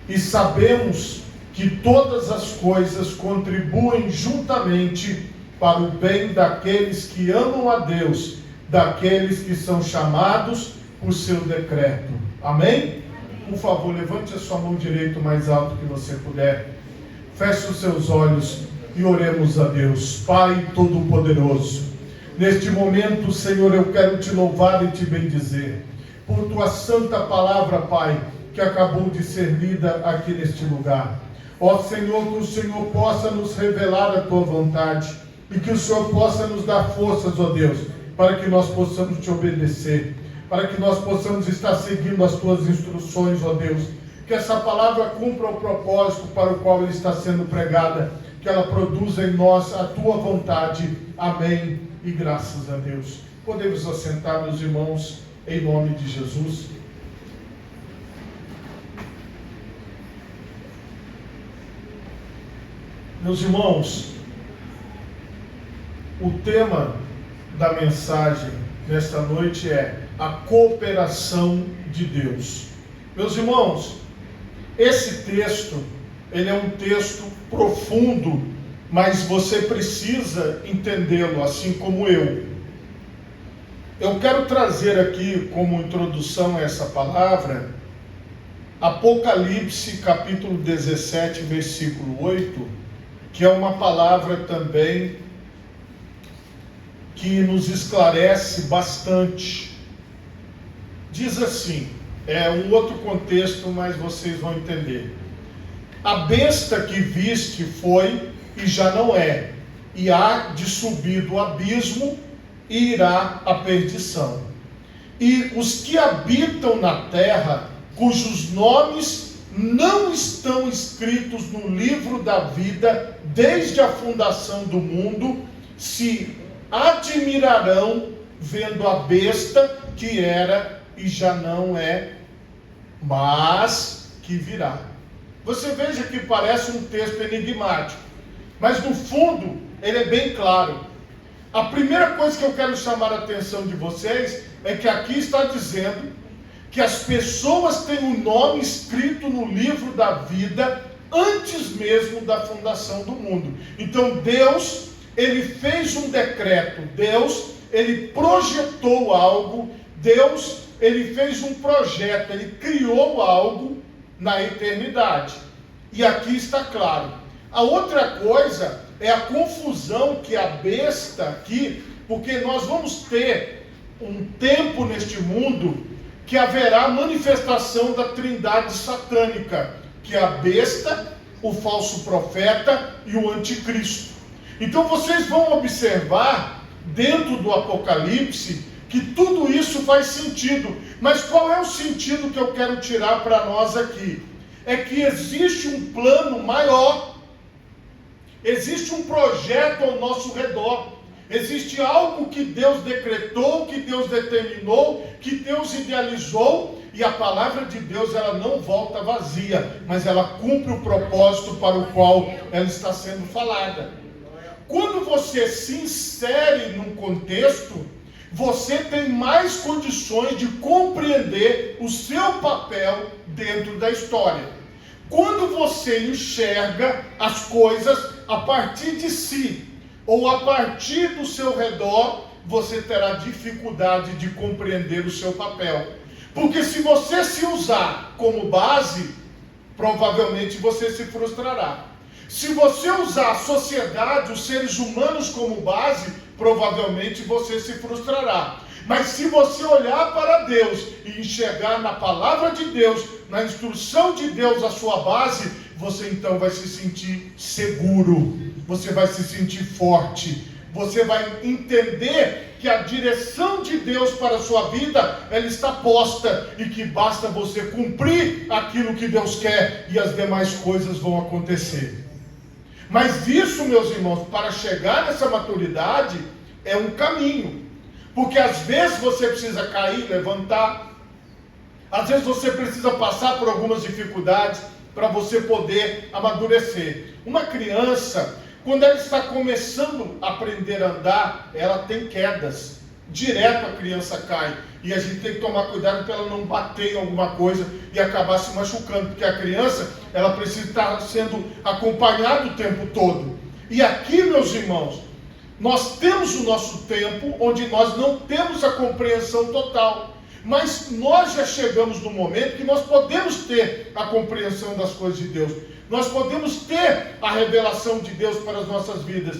e sabemos que todas as coisas contribuem juntamente para o bem daqueles que amam a Deus, daqueles que são chamados por seu decreto. Amém? Por favor, levante a sua mão direita o mais alto que você puder. Feche os seus olhos e oremos a Deus. Pai Todo-Poderoso, neste momento, Senhor, eu quero te louvar e te bendizer por tua santa palavra, Pai, que acabou de ser lida aqui neste lugar. Ó Senhor, que o Senhor possa nos revelar a tua vontade e que o Senhor possa nos dar forças, ó Deus, para que nós possamos te obedecer, para que nós possamos estar seguindo as tuas instruções, ó Deus. Que essa palavra cumpra o propósito para o qual ela está sendo pregada, que ela produza em nós a tua vontade. Amém e graças a Deus. Podemos assentar, meus irmãos, em nome de Jesus. Meus irmãos, o tema da mensagem nesta noite é a cooperação de Deus. Meus irmãos, esse texto, ele é um texto profundo, mas você precisa entendê-lo, assim como eu. Eu quero trazer aqui como introdução a essa palavra, Apocalipse capítulo 17, versículo 8, que é uma palavra também que nos esclarece bastante. Diz assim, é um outro contexto, mas vocês vão entender. A besta que viste foi e já não é, e há de subir do abismo e irá à perdição. E os que habitam na terra, cujos nomes não estão escritos no livro da vida desde a fundação do mundo, se admirarão vendo a besta que era e já não é, mas que virá. Você veja que parece um texto enigmático, mas no fundo ele é bem claro. A primeira coisa que eu quero chamar a atenção de vocês é que aqui está dizendo que as pessoas têm o nome escrito no livro da vida antes mesmo da fundação do mundo. Então Deus, ele fez um decreto, Deus, ele projetou algo, Deus, ele fez um projeto, ele criou algo na eternidade. E aqui está claro. A outra coisa é a confusão que a besta aqui, porque nós vamos ter um tempo neste mundo que haverá manifestação da trindade satânica, que é a besta, o falso profeta e o anticristo. Então vocês vão observar dentro do Apocalipse que tudo isso faz sentido. Mas qual é o sentido que eu quero tirar para nós aqui? É que existe um plano maior, existe um projeto ao nosso redor, existe algo que Deus decretou, que Deus determinou, que Deus idealizou, e a palavra de Deus, ela não volta vazia, mas ela cumpre o propósito para o qual ela está sendo falada. Quando você se insere num contexto, você tem mais condições de compreender o seu papel dentro da história. Quando você enxerga as coisas a partir de si, ou a partir do seu redor, você terá dificuldade de compreender o seu papel. Porque se você se usar como base, provavelmente você se frustrará. Se você usar a sociedade, os seres humanos como base, provavelmente você se frustrará. Mas se você olhar para Deus e enxergar na palavra de Deus, na instrução de Deus a sua base, você então vai se sentir seguro, você vai se sentir forte, você vai entender que a direção de Deus para a sua vida, ela está posta, e que basta você cumprir aquilo que Deus quer, e as demais coisas vão acontecer. Mas isso, meus irmãos, para chegar nessa maturidade, é um caminho. Porque às vezes você precisa cair, levantar. Às vezes você precisa passar por algumas dificuldades para você poder amadurecer. Uma criança, quando ela está começando a aprender a andar, ela tem quedas. Direto a criança cai. E a gente tem que tomar cuidado para ela não bater em alguma coisa e acabar se machucando, porque a criança, ela precisa estar sendo acompanhada o tempo todo. E aqui, meus irmãos, nós temos o nosso tempo onde nós não temos a compreensão total. Mas nós já chegamos no momento que nós podemos ter a compreensão das coisas de Deus. Nós podemos ter a revelação de Deus para as nossas vidas.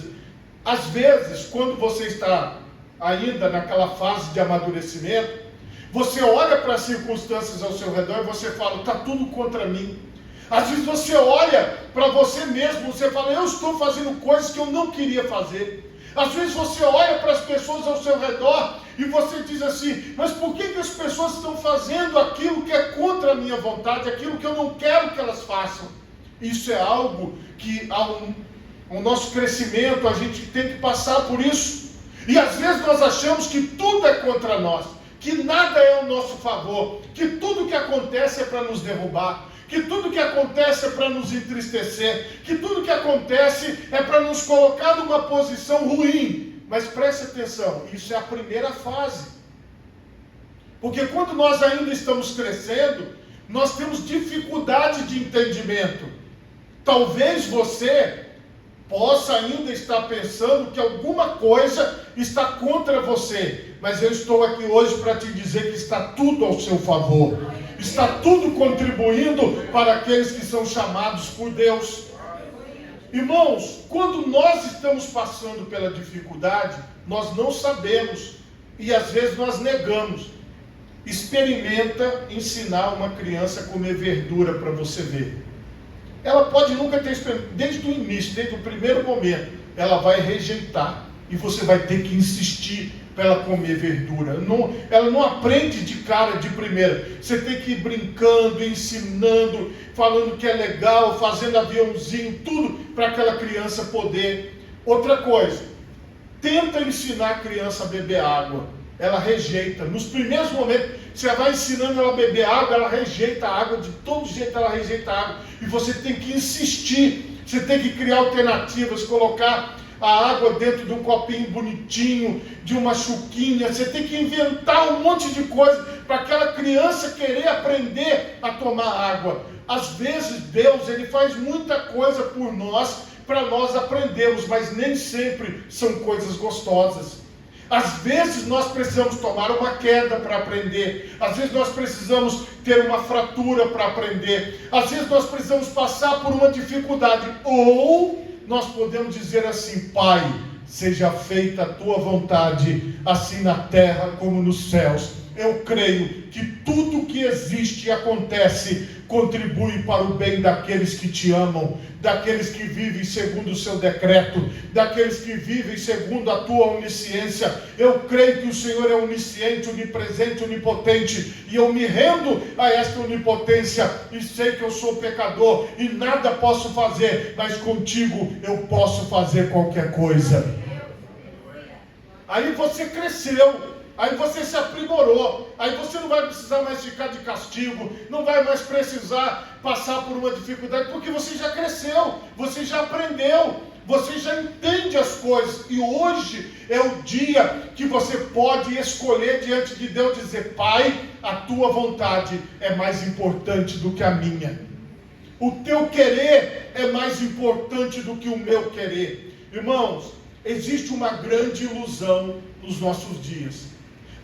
Às vezes, quando você está ainda naquela fase de amadurecimento, você olha para as circunstâncias ao seu redor e você fala, está tudo contra mim. Às vezes você olha para você mesmo, você fala, eu estou fazendo coisas que eu não queria fazer. Às vezes você olha para as pessoas ao seu redor e você diz assim, mas por que as pessoas estão fazendo aquilo que é contra a minha vontade, aquilo que eu não quero que elas façam? Isso é algo que ao nosso crescimento a gente tem que passar por isso. E às vezes nós achamos que tudo é contra nós, que nada é ao nosso favor, que tudo que acontece é para nos derrubar, que tudo que acontece é para nos entristecer, que tudo que acontece é para nos colocar numa posição ruim. Mas preste atenção, isso é a primeira fase. Porque quando nós ainda estamos crescendo, nós temos dificuldade de entendimento. Talvez você possa ainda estar pensando que alguma coisa está contra você, mas eu estou aqui hoje para te dizer que está tudo ao seu favor. Está tudo contribuindo para aqueles que são chamados por Deus. Irmãos, quando nós estamos passando pela dificuldade, nós não sabemos e às vezes nós negamos. Experimenta ensinar uma criança a comer verdura para você ver. Ela pode nunca ter experimentado, desde o início, desde o primeiro momento, ela vai rejeitar e você vai ter que insistir para ela comer verdura. Ela não aprende de cara, de primeira. Você tem que ir brincando, ensinando, falando que é legal, fazendo aviãozinho, tudo para aquela criança poder. Outra coisa, tenta ensinar a criança a beber água. Ela rejeita. Nos primeiros momentos, você vai ensinando ela a beber água, ela rejeita a água, de todo jeito ela rejeita a água. E você tem que insistir, você tem que criar alternativas, colocar a água dentro de um copinho bonitinho, de uma chuquinha. Você tem que inventar um monte de coisa para aquela criança querer aprender a tomar água. Às vezes Deus, Ele faz muita coisa por nós, para nós aprendermos, mas nem sempre são coisas gostosas. Às vezes nós precisamos tomar uma queda para aprender. Às vezes nós precisamos ter uma fratura para aprender. Às vezes nós precisamos passar por uma dificuldade. Ou nós podemos dizer assim, Pai, seja feita a tua vontade, assim na terra como nos céus. Eu creio que tudo que existe e acontece contribui para o bem daqueles que te amam, daqueles que vivem segundo o seu decreto, daqueles que vivem segundo a tua onisciência. Eu creio que o Senhor é onisciente, onipresente, onipotente, e eu me rendo a esta onipotência, e sei que eu sou pecador, e nada posso fazer, mas contigo eu posso fazer qualquer coisa. Aí você cresceu, aí você se aprimorou, aí você não vai precisar mais ficar de castigo, não vai mais precisar passar por uma dificuldade, porque você já cresceu, você já aprendeu, você já entende as coisas, e hoje é o dia que você pode escolher diante de Deus, dizer, Pai, a tua vontade é mais importante do que a minha, o teu querer é mais importante do que o meu querer. Irmãos, existe uma grande ilusão nos nossos dias.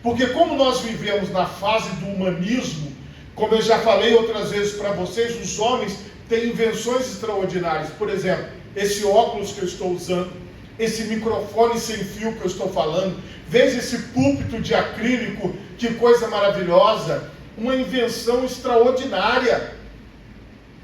Porque como nós vivemos na fase do humanismo, como eu já falei outras vezes para vocês, os homens têm invenções extraordinárias. Por exemplo, esse óculos que eu estou usando, esse microfone sem fio que eu estou falando, veja esse púlpito de acrílico, que coisa maravilhosa, uma invenção extraordinária.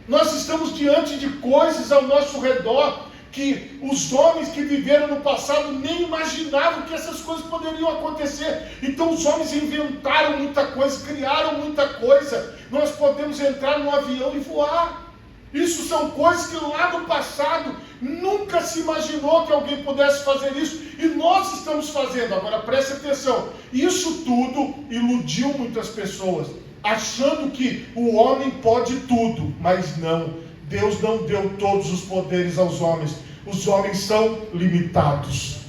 Nós estamos diante de coisas ao nosso redor, que os homens que viveram no passado nem imaginavam que essas coisas poderiam acontecer. Então os homens inventaram muita coisa, criaram muita coisa. Nós podemos entrar num avião e voar. Isso são coisas que lá no passado nunca se imaginou que alguém pudesse fazer isso, e nós estamos fazendo. Agora preste atenção, isso tudo iludiu muitas pessoas, achando que o homem pode tudo, mas não. Deus não deu todos os poderes aos homens. Os homens são limitados.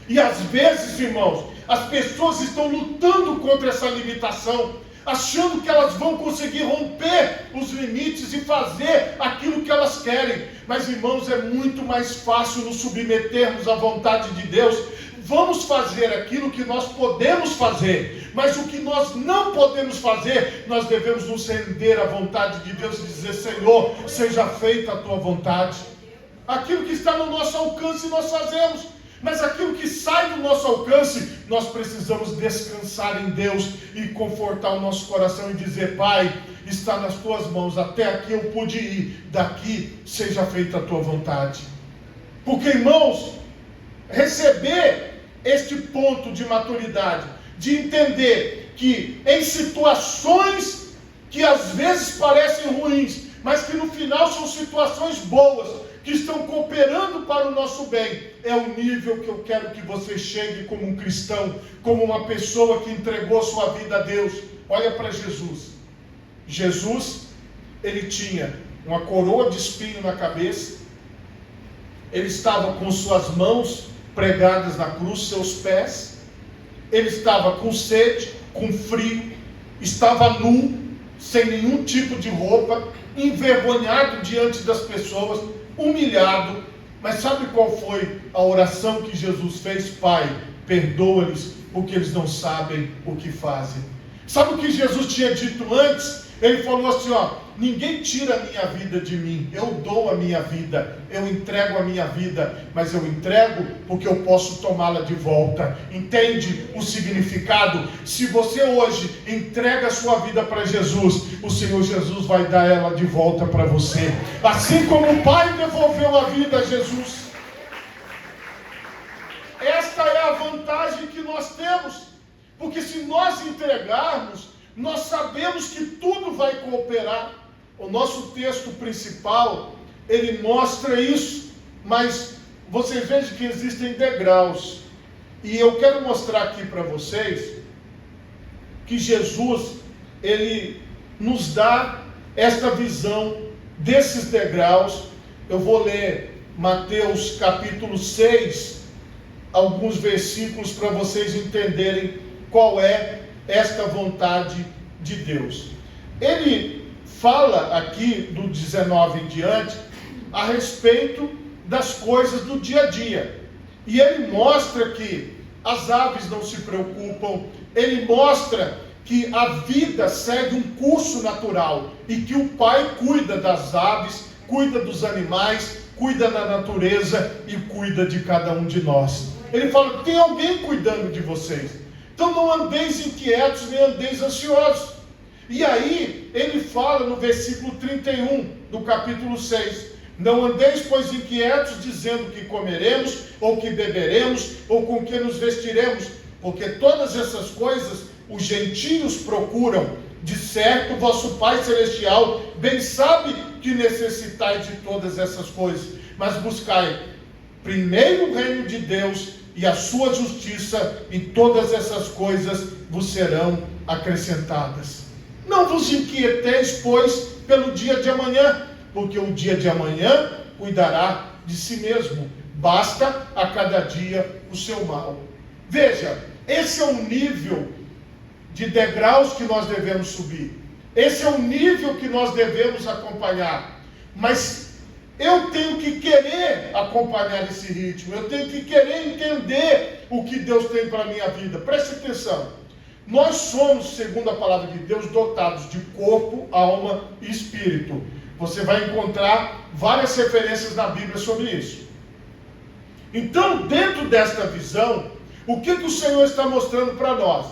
E às vezes, irmãos, as pessoas estão lutando contra essa limitação, achando que elas vão conseguir romper os limites e fazer aquilo que elas querem. Mas, irmãos, é muito mais fácil nos submetermos à vontade de Deus. Vamos fazer aquilo que nós podemos fazer, mas o que nós não podemos fazer, nós devemos nos render à vontade de Deus e dizer: Senhor, seja feita a tua vontade. Aquilo que está no nosso alcance nós fazemos, mas aquilo que sai do nosso alcance, nós precisamos descansar em Deus e confortar o nosso coração e dizer: Pai, está nas tuas mãos, até aqui eu pude ir, daqui seja feita a tua vontade. Porque, irmãos, receber este ponto de maturidade, de entender que em situações que às vezes parecem ruins, mas que no final são situações boas, que estão cooperando para o nosso bem, é o nível que eu quero que você chegue como um cristão, como uma pessoa que entregou sua vida a Deus. Olha para Jesus. Jesus, ele tinha uma coroa de espinho na cabeça, ele estava com suas mãos pregadas na cruz, seus pés, ele estava com sede, com frio, estava nu, sem nenhum tipo de roupa, envergonhado diante das pessoas, humilhado. Mas sabe qual foi a oração que Jesus fez? Pai, perdoa-lhes, porque eles não sabem o que fazem. Sabe o que Jesus tinha dito antes? Ele falou assim: ninguém tira a minha vida de mim, eu dou a minha vida, eu entrego a minha vida, mas eu entrego porque eu posso tomá-la de volta. Entende o significado? Se você hoje entrega a sua vida para Jesus, o Senhor Jesus vai dar ela de volta para você, assim como o Pai devolveu a vida a Jesus. Esta é a vantagem que nós temos, porque se nós entregarmos, nós sabemos que tudo vai cooperar. O nosso texto principal, ele mostra isso, mas vocês vejam que existem degraus, e eu quero mostrar aqui para vocês, que Jesus, ele nos dá esta visão desses degraus. Eu vou ler Mateus capítulo 6, alguns versículos para vocês entenderem qual é esta vontade de Deus. Ele fala aqui do 19 em diante a respeito das coisas do dia a dia, e ele mostra que as aves não se preocupam, ele mostra que a vida segue um curso natural e que o Pai cuida das aves, cuida dos animais, cuida da natureza e cuida de cada um de nós. Ele fala: tem alguém cuidando de vocês, então não andeis inquietos nem andeis ansiosos. E aí ele fala no versículo 31 do capítulo 6: não andeis, pois, inquietos, dizendo que comeremos, ou que beberemos, ou com que nos vestiremos, porque todas essas coisas os gentios procuram. De certo, vosso Pai Celestial bem sabe que necessitais de todas essas coisas. Mas buscai primeiro o reino de Deus e a sua justiça, e todas essas coisas vos serão acrescentadas. Não vos inquieteis, pois, pelo dia de amanhã, porque o dia de amanhã cuidará de si mesmo. Basta a cada dia o seu mal. Veja, esse é o nível de degraus que nós devemos subir. Esse é o nível que nós devemos acompanhar. Mas eu tenho que querer acompanhar esse ritmo. Eu tenho que querer entender o que Deus tem para a minha vida. Preste atenção. Nós somos, segundo a palavra de Deus, dotados de corpo, alma e espírito. Você vai encontrar várias referências na Bíblia sobre isso. Então, dentro desta visão, o que o Senhor está mostrando para nós?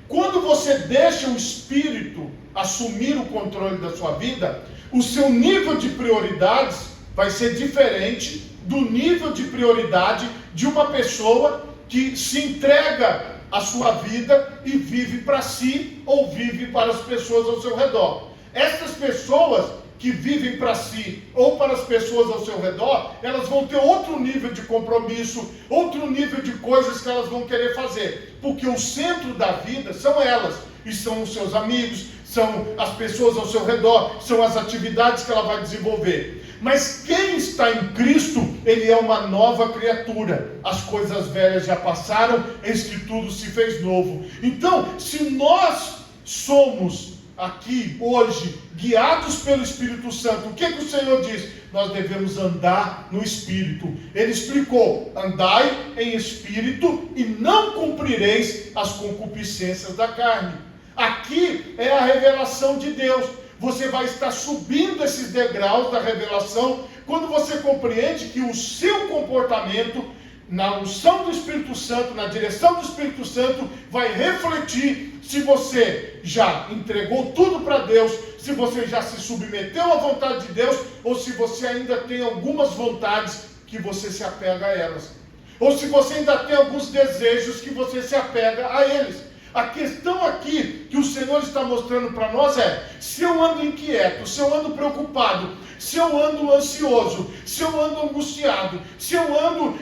Quando você deixa o Espírito assumir o controle da sua vida, o seu nível de prioridades vai ser diferente do nível de prioridade de uma pessoa que se entrega a sua vida e vive para si ou vive para as pessoas ao seu redor. Essas pessoas que vivem para si ou para as pessoas ao seu redor, elas vão ter outro nível de compromisso, outro nível de coisas que elas vão querer fazer, porque o centro da vida são elas, e são os seus amigos, são as pessoas ao seu redor, são as atividades que ela vai desenvolver. Mas quem está em Cristo, ele é uma nova criatura. As coisas velhas já passaram, eis que tudo se fez novo. Então, se nós somos aqui hoje guiados pelo Espírito Santo, o que o Senhor diz? Nós devemos andar no Espírito. Ele explicou: andai em Espírito e não cumprireis as concupiscências da carne. Aqui é a revelação de Deus. Você vai estar subindo esses degraus da revelação quando você compreende que o seu comportamento, na unção do Espírito Santo, na direção do Espírito Santo, vai refletir se você já entregou tudo para Deus, se você já se submeteu à vontade de Deus, ou se você ainda tem algumas vontades que você se apega a elas, ou se você ainda tem alguns desejos que você se apega a eles. A questão aqui que o Senhor está mostrando para nós é: se eu ando inquieto, se eu ando preocupado, se eu ando ansioso, se eu ando angustiado, se eu ando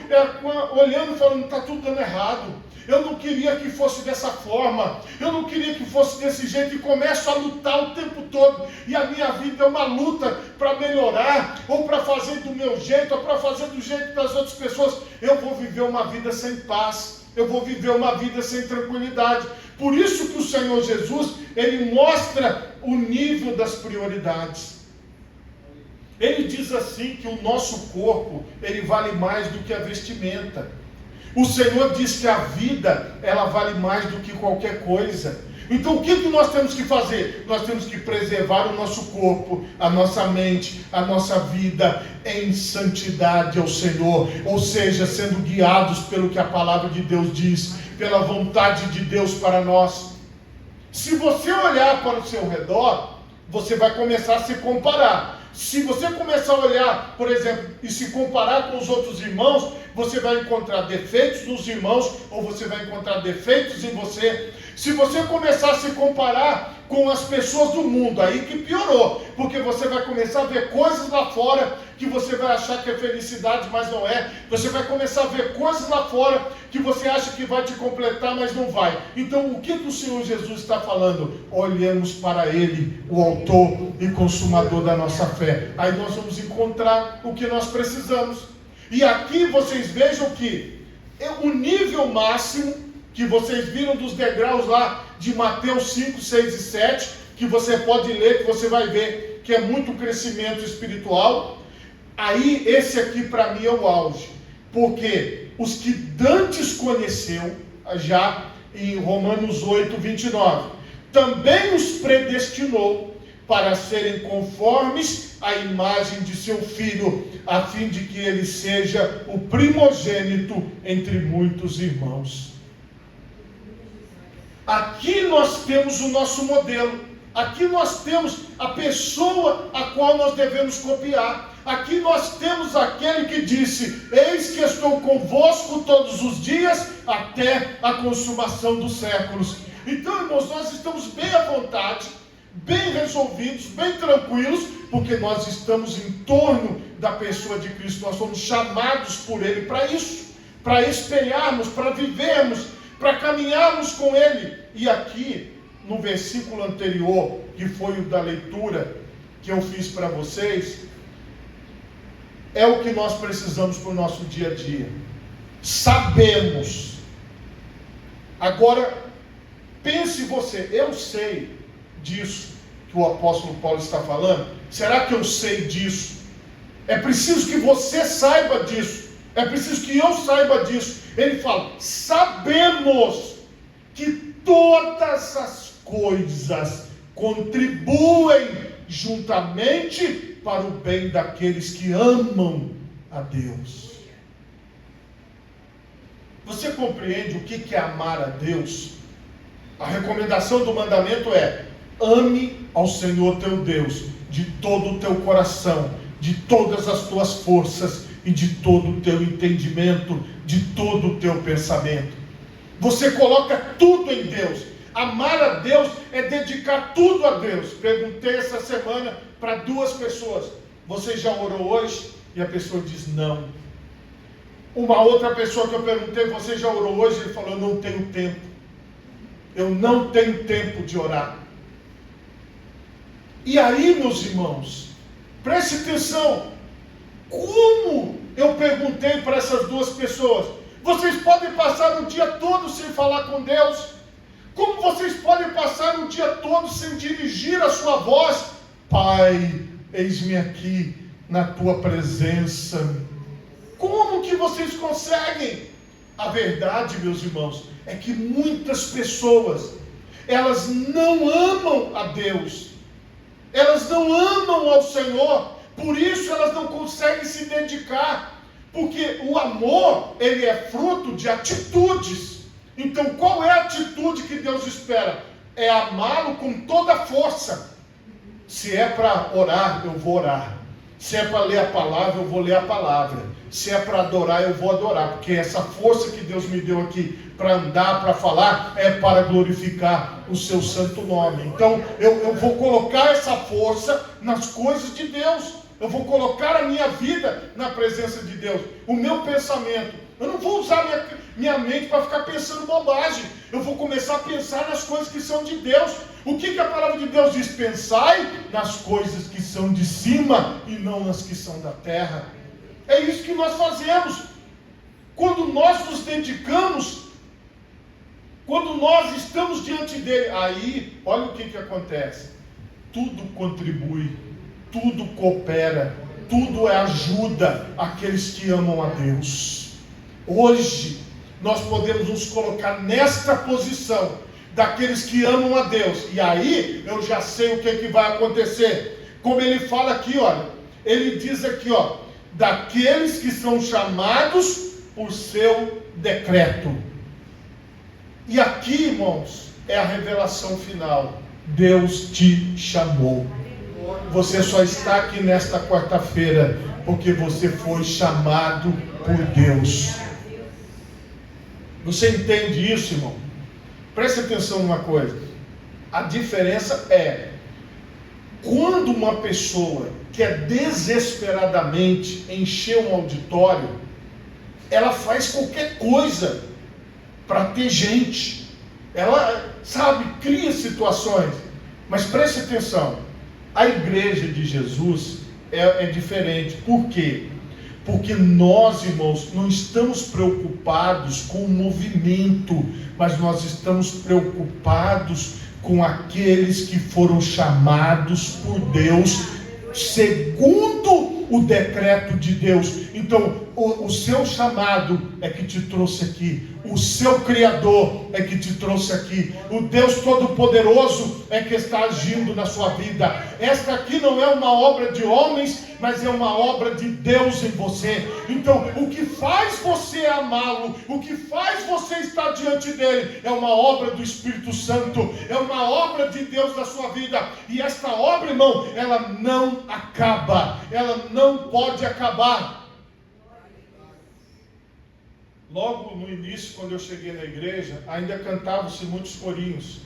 olhando e falando, está tudo dando errado, eu não queria que fosse dessa forma, eu não queria que fosse desse jeito, e começo a lutar o tempo todo, e a minha vida é uma luta para melhorar, ou para fazer do meu jeito, ou para fazer do jeito das outras pessoas, eu vou viver uma vida sem paz, eu vou viver uma vida sem tranquilidade. Por isso que o Senhor Jesus, ele mostra o nível das prioridades. Ele diz assim que o nosso corpo, ele vale mais do que a vestimenta. O Senhor diz que a vida, ela vale mais do que qualquer coisa. Então o que nós temos que fazer? Nós temos que preservar o nosso corpo, a nossa mente, a nossa vida em santidade ao Senhor. Ou seja, sendo guiados pelo que a palavra de Deus diz, pela vontade de Deus para nós. Se você olhar para o seu redor, você vai começar a se comparar. Se você começar a olhar, por exemplo, e se comparar com os outros irmãos, você vai encontrar defeitos nos irmãos, ou você vai encontrar defeitos em você. Se você começar a se comparar com as pessoas do mundo, aí que piorou, porque você vai começar a ver coisas lá fora que você vai achar que é felicidade, mas não é. Você vai começar a ver coisas lá fora que você acha que vai te completar, mas não vai. Então o que o Senhor Jesus está falando? Olhemos para Ele, o autor e consumador da nossa fé. Aí nós vamos encontrar o que nós precisamos. E aqui vocês vejam que o nível máximo que vocês viram dos degraus lá de Mateus 5, 6 e 7, que você pode ler, que você vai ver que é muito crescimento espiritual. Aí esse aqui para mim é o auge, porque os que dantes conheceu, já em Romanos 8, 29, também os predestinou para serem conformes à imagem de seu Filho, a fim de que ele seja o primogênito entre muitos irmãos. Aqui nós temos o nosso modelo. Aqui nós temos a pessoa a qual nós devemos copiar. Aqui nós temos aquele que disse: eis que estou convosco todos os dias até a consumação dos séculos. Então, irmãos, nós estamos bem à vontade, bem resolvidos, bem tranquilos, porque nós estamos em torno da pessoa de Cristo. Nós somos chamados por Ele para isso, para espelharmos, para vivermos, para caminharmos com Ele. E aqui, no versículo anterior, que foi o da leitura que eu fiz para vocês, é o que nós precisamos para o nosso dia a dia. Sabemos. Agora, pense você: eu sei disso que o apóstolo Paulo está falando? Será que eu sei disso? É preciso que você saiba disso. É preciso que eu saiba disso. Ele fala: sabemos que todas as coisas contribuem juntamente para o bem daqueles que amam a Deus. Você compreende o que é amar a Deus? A recomendação do mandamento é: ame ao Senhor teu Deus de todo o teu coração, de todas as tuas forças e de todo o teu entendimento, de todo o teu pensamento. Você coloca tudo em Deus. Amar a Deus é dedicar tudo a Deus. Perguntei essa semana para 2 pessoas: você já orou hoje? E a pessoa diz não. Uma outra pessoa que eu perguntei: você já orou hoje? Ele falou: eu não tenho tempo. Eu não tenho tempo de orar. E aí, meus irmãos, preste atenção, como eu perguntei para essas duas pessoas: vocês podem passar o dia todo sem falar com Deus? Como vocês podem passar o dia todo sem dirigir a sua voz? Pai, eis-me aqui na tua presença. Como que vocês conseguem? A verdade, meus irmãos, é que muitas pessoas, elas não amam a Deus, elas não amam ao Senhor, por isso elas não conseguem se dedicar, porque o amor, ele é fruto de atitudes. Então, qual é a atitude que Deus espera? É amá-lo com toda a força. Se é para orar, eu vou orar. Se é para ler a palavra, eu vou ler a palavra. Se é para adorar, eu vou adorar. Porque essa força que Deus me deu aqui para andar, para falar, é para glorificar o seu santo nome. Então, eu vou colocar essa força nas coisas de Deus. Eu vou colocar a minha vida na presença de Deus. O meu pensamento. Eu não vou usar minha mente para ficar pensando bobagem. Eu vou começar a pensar nas coisas que são de Deus. O que a palavra de Deus diz? Pensai nas coisas que são de cima e não nas que são da terra. É isso que nós fazemos. Quando nós nos dedicamos, quando nós estamos diante dele, aí, olha o que acontece. Tudo contribui, tudo coopera, tudo ajuda aqueles que amam a Deus. Hoje, nós podemos nos colocar nesta posição daqueles que amam a Deus. E aí, eu já sei o que vai acontecer. Como ele fala aqui, olha, ele diz aqui, ó, daqueles que são chamados por seu decreto. E aqui, irmãos, é a revelação final. Deus te chamou. Você só está aqui nesta quarta-feira porque você foi chamado por Deus. Você entende isso, irmão? Preste atenção numa coisa. A diferença é quando uma pessoa quer desesperadamente encher um auditório, ela faz qualquer coisa para ter gente. Ela, sabe, cria situações. Mas preste atenção. A igreja de Jesus é diferente. Por quê? Porque nós, irmãos, não estamos preocupados com o movimento, mas nós estamos preocupados com aqueles que foram chamados por Deus, segundo o decreto de Deus. Então, o seu chamado é que te trouxe aqui. O seu Criador é que te trouxe aqui. O Deus Todo-Poderoso é que está agindo na sua vida. Esta aqui não é uma obra de homens, mas é uma obra de Deus em você. Então, o que faz você amá-lo, o que faz você estar diante dele, é uma obra do Espírito Santo, é uma obra de Deus na sua vida. E esta obra, irmão, ela não acaba, ela não pode acabar. Logo no início, quando eu cheguei na igreja, ainda cantavam-se muitos corinhos.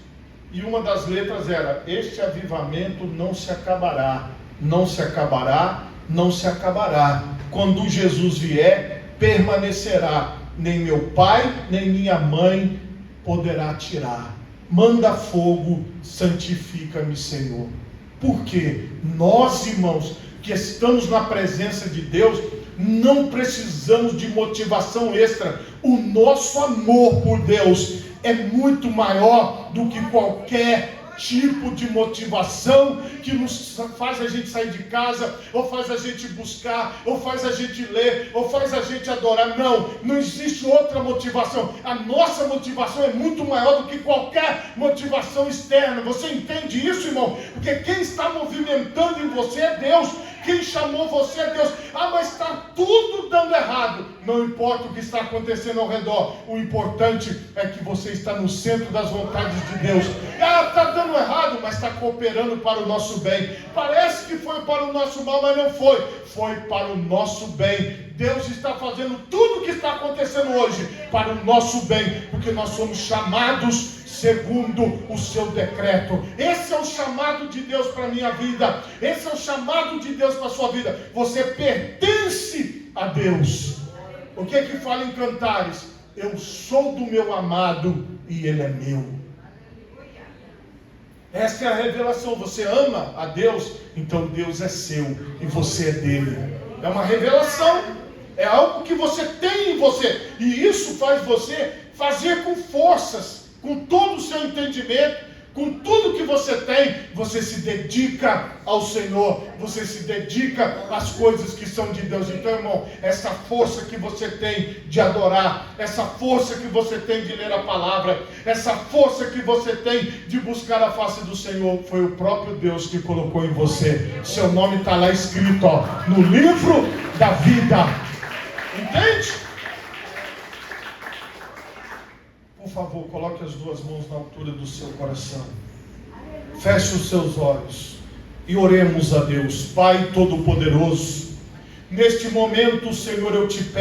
E uma das letras era: este avivamento não se acabará, não se acabará, não se acabará. Quando Jesus vier, permanecerá. Nem meu pai, nem minha mãe poderá tirar. Manda fogo, santifica-me, Senhor. Porque nós, irmãos, que estamos na presença de Deus, não precisamos de motivação extra. O nosso amor por Deus é muito maior do que qualquer tipo de motivação que nos faz a gente sair de casa, ou faz a gente buscar, ou faz a gente ler, ou faz a gente adorar. Não existe outra motivação. A nossa motivação é muito maior do que qualquer motivação externa. Você entende isso, irmão? Porque quem está movimentando em você é Deus. Quem chamou você é Deus. Mas está tudo dando errado. Não importa o que está acontecendo ao redor. O importante é que você está no centro das vontades de Deus. Está dando errado, mas está cooperando para o nosso bem. Parece que foi para o nosso mal, mas não foi. Foi para o nosso bem. Deus está fazendo tudo o que está acontecendo hoje para o nosso bem, porque nós somos chamados segundo o seu decreto. Esse é o chamado de Deus para a minha vida. Esse é o chamado de Deus para a sua vida. Você pertence a Deus. O que é que fala em Cantares? Eu sou do meu amado e ele é meu. Esta é a revelação. Você ama a Deus, então Deus é seu e você é dele. É uma revelação. É algo que você tem em você. E isso faz você fazer com forças, com todo o seu entendimento, com tudo que você tem. Você se dedica ao Senhor. Você se dedica às coisas que são de Deus. Então, irmão, essa força que você tem de adorar, essa força que você tem de ler a palavra, essa força que você tem de buscar a face do Senhor, foi o próprio Deus que colocou em você. Seu nome está lá escrito, ó, no livro da vida. Entende? Por favor, coloque as duas mãos na altura do seu coração. Feche os seus olhos e oremos a Deus. Pai Todo-Poderoso, neste momento, Senhor, eu te peço.